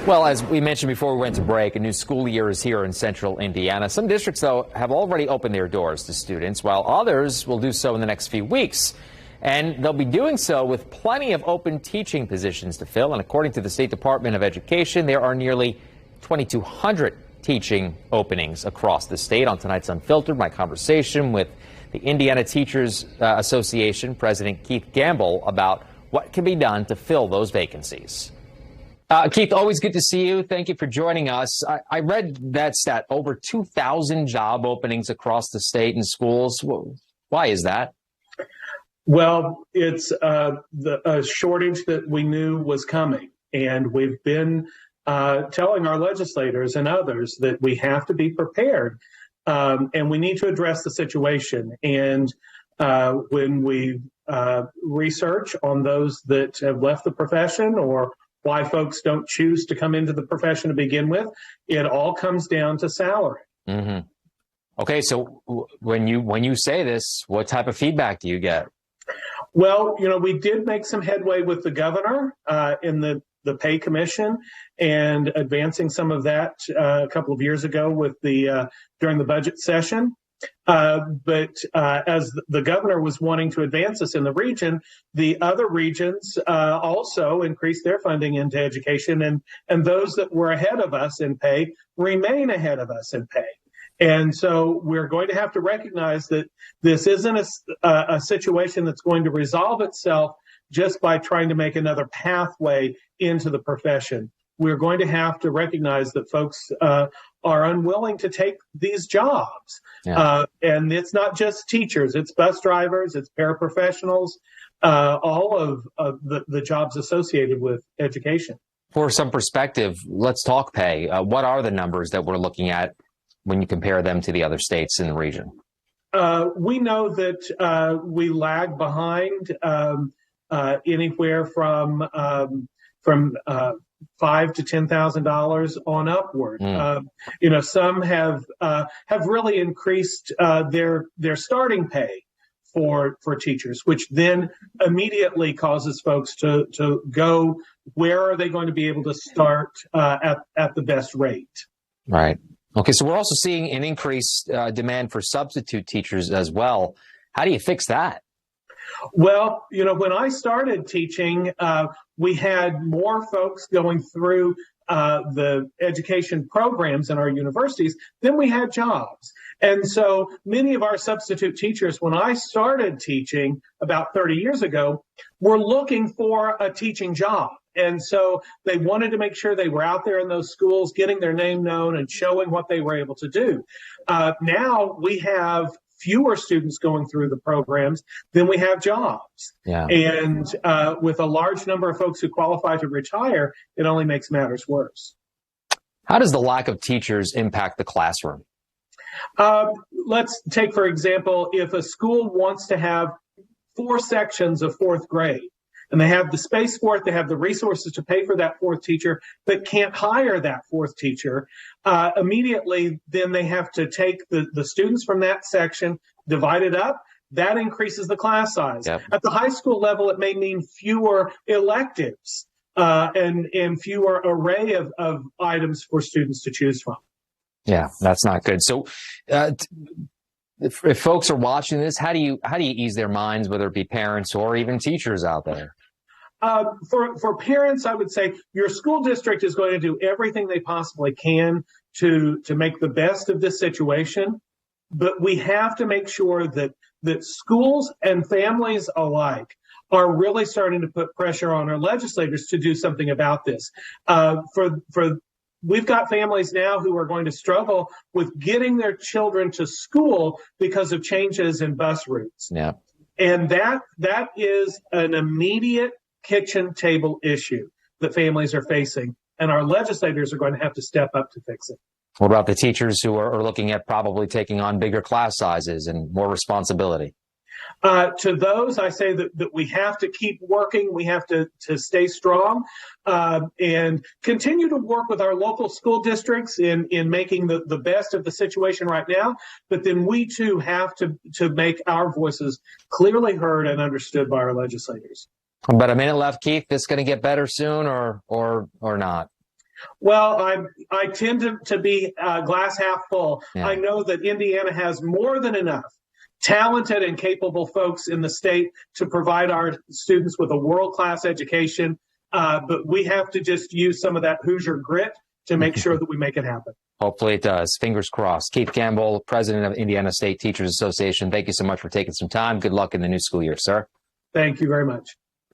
Well, as we mentioned before we went to break, a new school year is here in central Indiana. Some districts, though, have already opened their doors to students, while others will do so in the next few weeks. And they'll be doing so with plenty of open teaching positions to fill. And according to the State Department of Education, there are nearly 2,200 teaching openings across the state. On tonight's UnPHILtered, my conversation with the Indiana Teachers Association President Keith Gamble about what can be done to fill those vacancies. Keith, always good to see you. Thank you for joining us. I read that stat, over 2,000 job openings across the state in schools. Why is that? Well, it's a shortage that we knew was coming, and we've been telling our legislators and others that we have to be prepared, and we need to address the situation. And when we research on those that have left the profession or why folks don't choose to come into the profession to begin with, it all comes down to salary. Mm-hmm. Okay, so when you say this, what type of feedback do you get? Well, we did make some headway with the governor in the pay commission and advancing some of that a couple of years ago with during the budget session. But as the governor was wanting to advance us in the region, the other regions also increased their funding into education, and those that were ahead of us in pay remain ahead of us in pay. And so we're going to have to recognize that this isn't a situation that's going to resolve itself just by trying to make another pathway into the profession. We're going to have to recognize that folks are unwilling to take these jobs. Yeah. And it's not just teachers, it's bus drivers, it's paraprofessionals, all of the jobs associated with education. For some perspective, let's talk pay. What are the numbers that we're looking at when you compare them to the other states in the region? We know that we lag behind anywhere from $5,000 to $10,000 on upward. Some have really increased their starting pay for teachers, which then immediately causes folks to go, where are they going to be able to start at the best rate? Right. Okay, so we're also seeing an increased demand for substitute teachers as well. How do you fix that? Well, when I started teaching, we had more folks going through the education programs in our universities than we had jobs. And so many of our substitute teachers, when I started teaching about 30 years ago, were looking for a teaching job. And so they wanted to make sure they were out there in those schools, getting their name known and showing what they were able to do. Now we have fewer students going through the programs than we have jobs. Yeah. And with a large number of folks who qualify to retire, it only makes matters worse. How does the lack of teachers impact the classroom? Let's take, for example, if a school wants to have 4 sections of 4th grade, and they have the space for it, they have the resources to pay for that 4th teacher, but can't hire that 4th teacher, immediately then they have to take the students from that section, divide it up. That increases the class size. Yep. At the high school level, it may mean fewer electives and fewer array of items for students to choose from. Yeah, that's not good. So if folks are watching this, how do you ease their minds, whether it be parents or even teachers out there? For parents, I would say your school district is going to do everything they possibly can to make the best of this situation. But we have to make sure that schools and families alike are really starting to put pressure on our legislators to do something about this. We've got families now who are going to struggle with getting their children to school because of changes in bus routes. Yeah. And that is an immediate kitchen table issue that families are facing, and our legislators are going to have to step up to fix it. What about the teachers who are looking at probably taking on bigger class sizes and more responsibility? To those, I say that we have to keep working. We have to stay strong and continue to work with our local school districts in making the best of the situation right now. But then we too have to make our voices clearly heard and understood by our legislators. About a minute left, Keith. This going to get better soon or not? Well, I tend to be glass half full. Yeah. I know that Indiana has more than enough talented and capable folks in the state to provide our students with a world-class education, but we have to just use some of that Hoosier grit to make sure that we make it happen. Hopefully it does. Fingers crossed. Keith Campbell, president of Indiana State Teachers Association, thank you so much for taking some time. Good luck in the new school year, sir. Thank you very much.